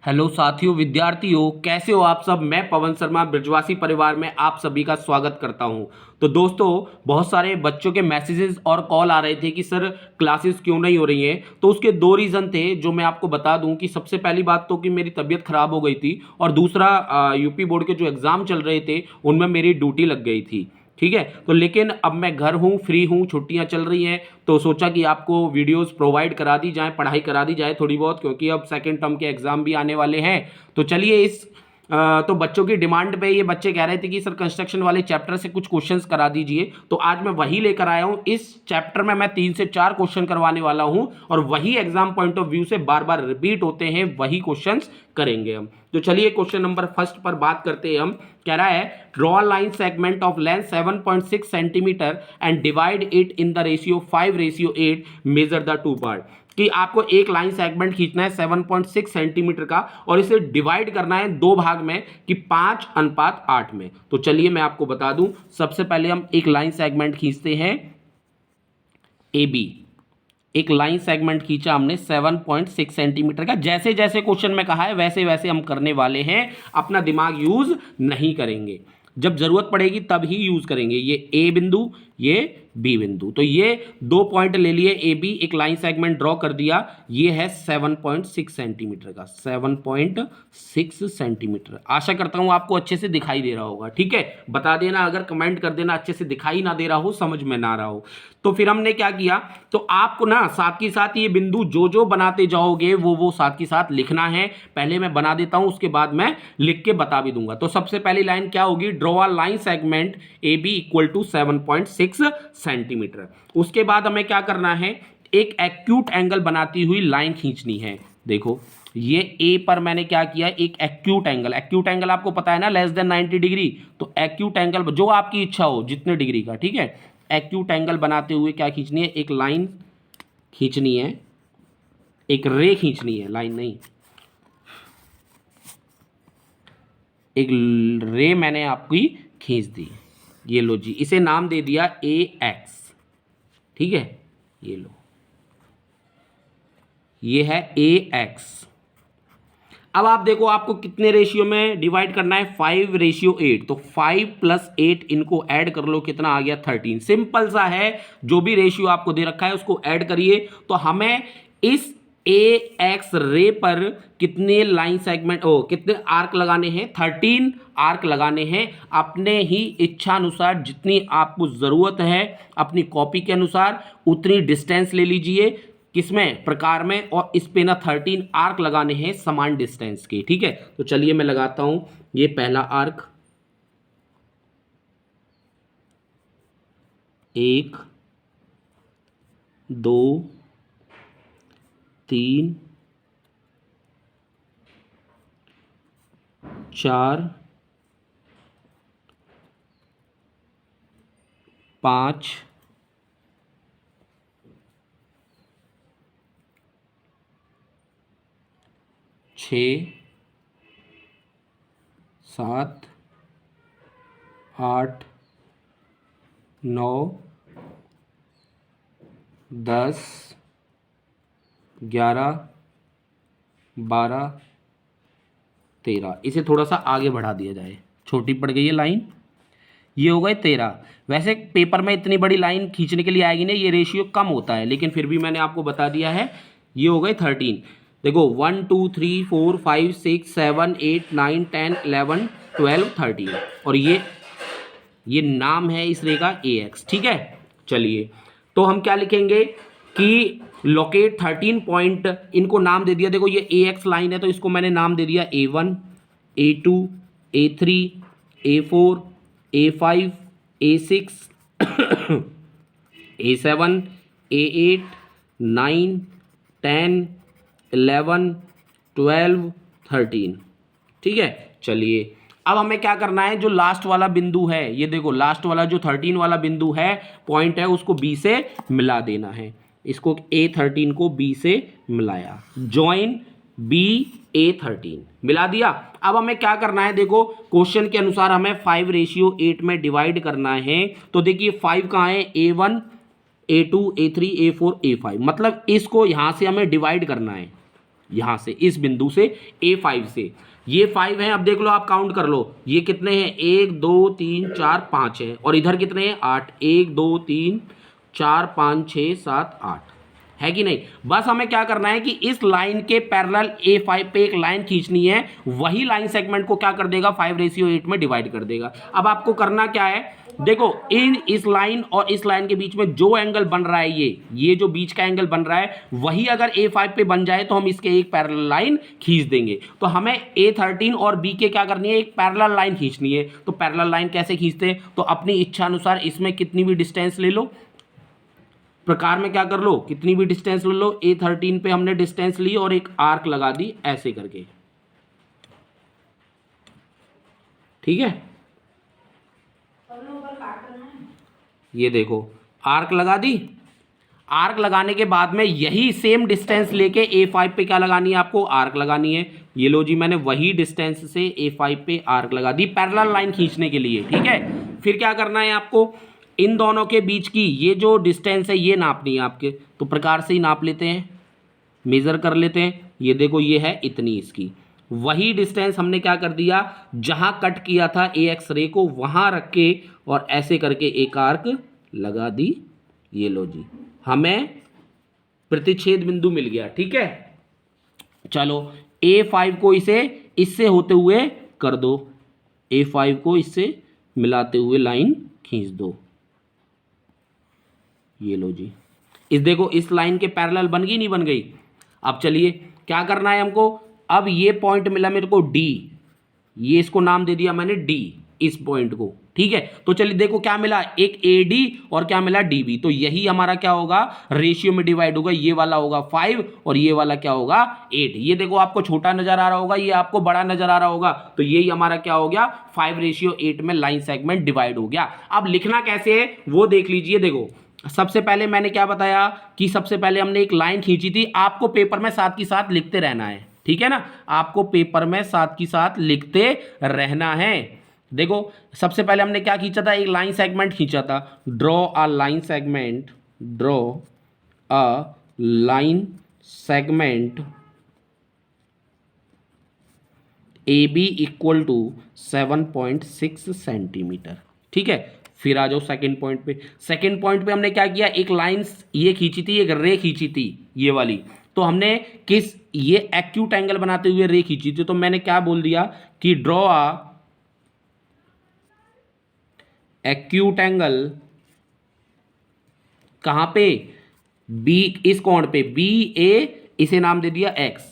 Hello साथियों, विद्यार्थियों, कैसे हो आप सब। मैं पवन शर्मा ब्रजवासी परिवार में आप सभी का स्वागत करता हूं। तो दोस्तों, बहुत सारे बच्चों के मैसेजेस और कॉल आ रहे थे कि सर क्लासेस क्यों नहीं हो रही हैं। तो उसके दो रीज़न थे जो मैं आपको बता दूं कि सबसे पहली बात तो कि मेरी तबीयत खराब हो गई थी, और दूसरा यूपी बोर्ड के जो एग्ज़ाम चल रहे थे उनमें मेरी ड्यूटी लग गई थी। ठीक है, तो लेकिन अब मैं घर हूँ, फ्री हूँ, छुट्टियाँ चल रही हैं, तो सोचा कि आपको वीडियोस प्रोवाइड करा दी जाए, पढ़ाई करा दी जाए थोड़ी बहुत, क्योंकि अब सेकंड टर्म के एग्जाम भी आने वाले हैं। तो चलिए तो बच्चों की डिमांड पे ये बच्चे कह रहे थे कि सर कंस्ट्रक्शन वाले चैप्टर से कुछ क्वेश्चंस करा दीजिए, तो आज मैं वही लेकर आया हूँ। इस चैप्टर में मैं 3 से 4 क्वेश्चन करवाने वाला हूँ, और वही एग्जाम पॉइंट ऑफ व्यू से बार बार रिपीट होते हैं, वही क्वेश्चंस करेंगे हम। तो चलिए क्वेश्चन नंबर फर्स्ट पर बात करते हैं हम। कह रहा है draw line segment of length 7.6 centimetre and divide it in the ratio 5:8, measure the two part. कि आपको एक लाइन सेगमेंट खींचना है 7.6 सेंटीमीटर का, और इसे डिवाइड करना है दो भाग में कि 5:8 में। तो चलिए मैं आपको बता दूं, सबसे पहले हम एक लाइन सेगमेंट खींचते हैं ए बी। एक लाइन सेगमेंट खींचा हमने 7.6 सेंटीमीटर का। जैसे जैसे क्वेश्चन में कहा है वैसे वैसे हम करने वाले हैं, अपना दिमाग यूज नहीं करेंगे, जब जरूरत पड़ेगी तब ही यूज करेंगे। ये ए बिंदु, ये बी बिंदु, तो ये 2 पॉइंट ले लिए ए बी, एक लाइन सेगमेंट ड्रॉ कर दिया। ये है 7.6 सेंटीमीटर का, 7.6 सेंटीमीटर। आशा करता हूं आपको अच्छे से दिखाई दे रहा होगा। ठीक है, बता देना, अगर कमेंट कर देना अच्छे से दिखाई ना दे रहा हो, समझ में ना रहा हो। तो फिर हमने क्या किया, तो आपको ना साथ के साथ ये बिंदु जो जो बनाते जाओगे वो साथ के साथ लिखना है। पहले मैं बना देता हूं, उसके बाद मैं लिख के बता भी दूंगा। तो सबसे पहली लाइन क्या होगी, draw a line segment A B equal to 7.6 centimetre. उसके बाद हमें क्या करना है, एक एक्यूट एंगल बनाती हुई लाइन खींचनी है। देखो ये ए पर मैंने क्या किया, एक एक्यूट एंगल। एक्यूट एंगल आपको पता है ना, लेस देन 90 डिग्री। तो एक्यूट एंगल जो आपकी इच्छा हो, जितने डिग्री का, ठीक है। एक्यूट एंगल बनाते हुए क्या खींचनी है, एक लाइन खींचनी है, एक रे खींचनी है, लाइन नहीं, एक रे मैंने आपकी खींच दी। ये लो जी, इसे नाम दे दिया ए एक्स। ठीक है, ये लो, ये है ए एक्स। अब आप देखो आपको कितने रेशियो में डिवाइड करना है, 5:8। तो 5 + 8 इनको ऐड कर लो, कितना आ गया, 13। सिंपल सा है, जो भी रेशियो आपको दे रखा है उसको ऐड करिए। तो हमें इस ए एक्स रे पर कितने लाइन सेगमेंट कितने आर्क लगाने हैं, 13 आर्क लगाने हैं। अपने ही इच्छा अनुसार जितनी आपको ज़रूरत है, अपनी कॉपी के अनुसार उतनी डिस्टेंस ले लीजिए। किसमें, प्रकार में, और इस पे ना 13 आर्क लगाने हैं समान डिस्टेंस के। ठीक है, तो चलिए मैं लगाता हूं। ये पहला आर्क, 1 2 3 4 5 6 7 8 9 10 11 12 13। इसे थोड़ा सा आगे बढ़ा दिया जाए, छोटी पड़ गई है लाइन। ये हो गए 13। वैसे पेपर में इतनी बड़ी लाइन खींचने के लिए आएगी ना, ये रेशियो कम होता है, लेकिन फिर भी मैंने आपको बता दिया है। ये हो गए 13। देखो 1 2 3 4 5 6 7 8 9 10 11 12 13, और ये नाम है इस रे का ए एक्स। ठीक है, चलिए तो हम क्या लिखेंगे कि लोकेट 13 पॉइंट, इनको नाम दे दिया। देखो ये ए एक्स लाइन है, तो इसको मैंने नाम दे दिया A1 A2 A3 A4 A5 A6 A7 A8 9 10 11 12 13। ठीक है, चलिए अब हमें क्या करना है, जो लास्ट वाला बिंदु है, ये देखो लास्ट वाला जो 13 वाला बिंदु है, पॉइंट है, उसको बी से मिला देना है। इसको A13 को बी से मिलाया, जॉइन बी A13, मिला दिया। अब हमें क्या करना है, देखो क्वेश्चन के अनुसार हमें 5:8 में डिवाइड करना है। तो देखिए 5 कहाँ है, A1 A2 A3 A4 A5, मतलब इसको यहां से हमें डिवाइड करना है। यहां से, इस बिंदु से A5 से। ये 5 है, अब देख लो आप काउंट कर लो ये कितने हैं, 1 2 3 4 5 है, और इधर कितने हैं 8, 1 2 3 4 5 6 7 8 है कि नहीं। बस हमें क्या करना है कि इस लाइन के पैरेलल A5 पे एक लाइन खींचनी है, वही लाइन सेगमेंट को क्या कर देगा 5:8 में डिवाइड कर देगा। अब आपको करना क्या है, देखो इस लाइन और इस लाइन के बीच में जो एंगल बन रहा है, ये जो बीच का एंगल बन रहा है वही अगर A5 पे बन जाए तो हम इसके एक पैरेलल लाइन खींच देंगे। तो हमें A13 और B के क्या करनी है, एक पैरेलल लाइन खींचनी है। तो पैरेलल लाइन कैसे खींचते हैं, तो अपनी इच्छा अनुसार इसमें कितनी भी डिस्टेंस ले लो, प्रकार में क्या कर लो, कितनी भी डिस्टेंस ले लो। A13 पे हमने डिस्टेंस ली और एक आर्क लगा दी ऐसे करके, ठीक है। ये देखो आर्क लगा दी। आर्क लगाने के बाद में यही सेम डिस्टेंस लेके A5 पे क्या लगानी है, आपको आर्क लगानी है। ये लो जी, मैंने वही डिस्टेंस से A5 पे आर्क लगा दी पैरेलल लाइन खींचने के लिए, ठीक है। फिर क्या करना है आपको, इन दोनों के बीच की ये जो डिस्टेंस है ये नापनी है आपके, तो प्रकार से ही नाप लेते हैं, मेजर कर लेते हैं। ये देखो ये है इतनी इसकी, वही डिस्टेंस हमने क्या कर दिया, जहां कट किया था ए एक्स रे को वहां रख के और ऐसे करके एक आर्क लगा दी। ये लो जी, हमें प्रतिच्छेद बिंदु मिल गया, ठीक है। चलो A5 को इससे होते हुए कर दो, A5 को इससे मिलाते हुए लाइन खींच दो। ये लो जी, इस देखो इस लाइन के पैरेलल बन गई नहीं बन गई। अब चलिए क्या करना है हमको, अब ये पॉइंट मिला मेरे को D, ये इसको नाम दे दिया मैंने D, इस पॉइंट को, ठीक है। तो चलिए देखो क्या मिला, एक AD और क्या मिला DB। तो यही हमारा क्या होगा, रेशियो में डिवाइड होगा, ये वाला होगा 5 और ये वाला क्या होगा 8। ये देखो आपको छोटा नजर आ रहा होगा, ये आपको बड़ा नजर आ रहा होगा, तो यही हमारा क्या हो गया 5:8 में लाइन सेगमेंट डिवाइड हो गया। अब लिखना कैसे है वो देख लीजिए। देखो सबसे पहले मैंने क्या बताया कि सबसे पहले हमने एक लाइन खींची थी, आपको पेपर में साथ की साथ लिखते रहना है, ठीक है ना, आपको पेपर में साथ की साथ लिखते रहना है। देखो सबसे पहले हमने क्या खींचा था, एक लाइन सेगमेंट खींचा था, draw a line segment, draw a line segment AB equal to 7.6 centimetre, ठीक है। फिर आ जाओ सेकंड पॉइंट पे। सेकंड पॉइंट पे हमने क्या किया, एक लाइन ये खींची थी, एक रे खींची थी ये वाली। तो हमने किस, ये एक्यूट एंगल बनाते हुए रे खींची थी, तो मैंने क्या बोल दिया कि ड्रॉ अ एक्यूट एंगल कहां पे, बी, इस कोण पे BA, इसे नाम दे दिया X,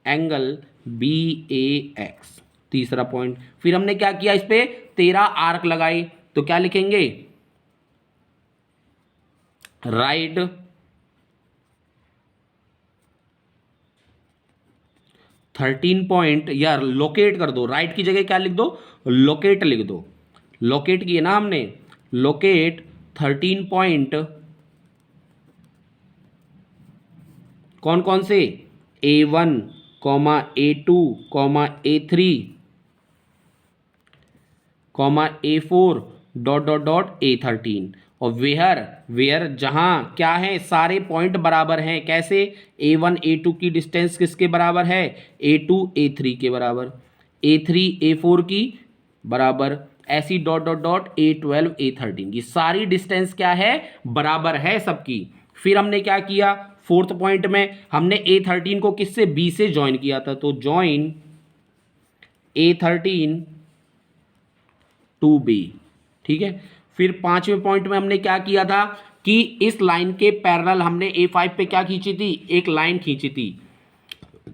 एंगल BAX, तीसरा पॉइंट। फिर हमने क्या किया, इस पे 13 आर्क लगाई, तो क्या लिखेंगे, राइट 13 पॉइंट, यार लोकेट कर दो, राइट की जगह क्या लिख दो, लोकेट लिख दो। लोकेट किए ना हमने, लोकेट 13 पॉइंट, कौन कौन से, A1, A2, A3, A4 dot dot dot A13। और वेयर जहां क्या है, सारे पॉइंट बराबर हैं। कैसे, A1 A2 की डिस्टेंस किसके बराबर है, A2 A3 के बराबर, A3 A4 की बराबर, ऐसी dot dot dot A12 A13 की सारी डिस्टेंस क्या है, बराबर है सबकी। फिर हमने क्या किया, फोर्थ पॉइंट में हमने A13 को किससे, B से ज्वाइन किया था, तो ज्वाइन A13 टू B, ठीक है। फिर पांचवें पॉइंट में हमने क्या किया था कि इस लाइन के पैरेलल हमने A5 पे क्या खींची थी, एक लाइन खींची थी।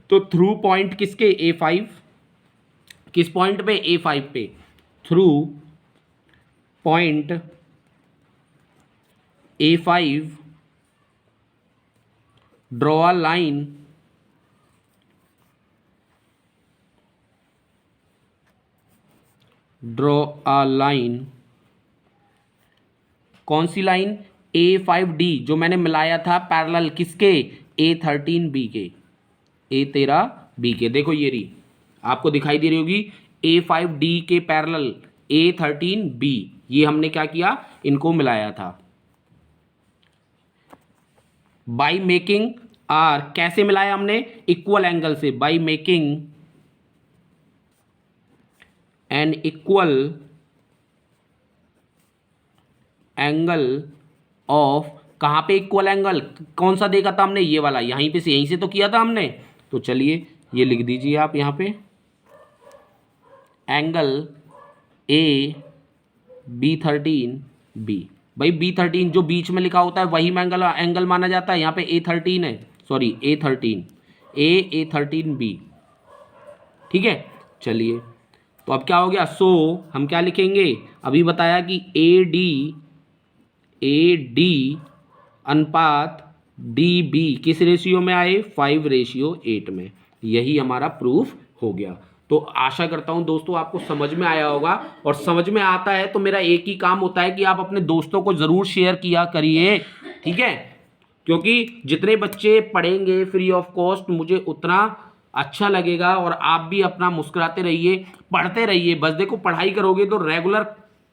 तो थ्रू पॉइंट किसके, A5, किस पॉइंट पे, A5 पे, through point A5 draw a line draw a line, कौन सी लाइन, A5D, जो मैंने मिलाया था पैरेलल किसके, A13B के, A13B के। देखो ये रही, आपको दिखाई दे रही होगी, A5D के पैरेलल A13B, ये हमने क्या किया, इनको मिलाया था। बाई मेकिंग आर कैसे मिलाया हमने? इक्वल एंगल से, by making an equal angle of, कहाँ पे इक्वल एंगल, कौन सा देखा था हमने? ये वाला, यहीं पे से, यहीं से तो किया था हमने। तो चलिए ये लिख दीजिए आप यहाँ पे, एंगल ए B13 बी। भाई B13 जो बीच में लिखा होता है वही एंगल माना जाता है। यहाँ पे A13 है, सॉरी A13 बी। ठीक है, चलिए तो अब क्या हो गया? सो हम क्या लिखेंगे? अभी बताया कि ए डी अनुपात डी बी किस रेशियो में आए? 5:8 में। यही हमारा प्रूफ हो गया। तो आशा करता हूं दोस्तों आपको समझ में आया होगा, और समझ में आता है तो मेरा एक ही काम होता है कि आप अपने दोस्तों को जरूर शेयर किया करिए, ठीक है? क्योंकि जितने बच्चे पढ़ेंगे फ्री ऑफ कॉस्ट मुझे उतना अच्छा लगेगा, और आप भी अपना मुस्कुराते रहिए, पढ़ते रहिए। बस देखो, पढ़ाई करोगे तो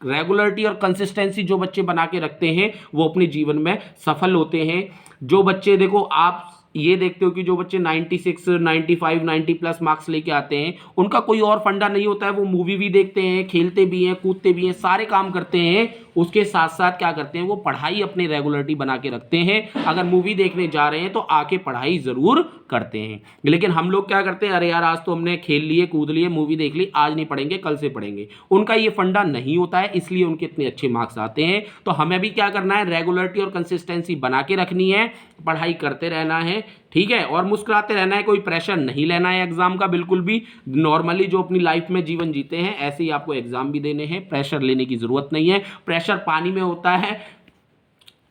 रेगुलरिटी और कंसिस्टेंसी जो बच्चे बना के रखते हैं वो अपने जीवन में सफल होते हैं। जो बच्चे, देखो आप ये देखते हो कि जो बच्चे 96, 95, 90 प्लस मार्क्स लेके आते हैं, उनका कोई और फंडा नहीं होता है। वो मूवी भी देखते हैं, खेलते भी हैं, कूदते भी हैं, सारे काम करते हैं। उसके साथ साथ क्या करते हैं? वो पढ़ाई अपनी रेगुलरिटी बना के रखते हैं। अगर मूवी देखने जा रहे हैं तो आके पढ़ाई जरूर करते हैं। लेकिन हम लोग क्या करते हैं? अरे यार, आज तो हमने खेल लिए, कूद लिए, मूवी देख ली, आज नहीं पढ़ेंगे, कल से पढ़ेंगे। उनका ये फंडा नहीं होता है, इसलिए उनके इतने अच्छे मार्क्स आते हैं। तो हमें भी क्या करना है? रेगुलरिटी और कंसिस्टेंसी बना के रखनी है, पढ़ाई करते रहना है, ठीक है? और मुस्कुराते रहना है, कोई प्रेशर नहीं लेना है एग्जाम का बिल्कुल भी। नॉर्मली जो अपनी लाइफ में जीवन जीते हैं ऐसे ही आपको एग्जाम भी देने हैं, प्रेशर लेने की जरूरत नहीं है। प्रेशर पानी में होता है,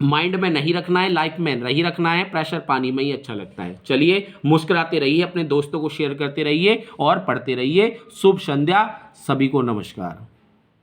माइंड में नहीं रखना है, लाइफ में नहीं रखना है। प्रेशर पानी में ही अच्छा लगता है। चलिए, मुस्कुराते रहिए, अपने दोस्तों को शेयर करते रहिए और पढ़ते रहिए। शुभ संध्या, सभी को नमस्कार।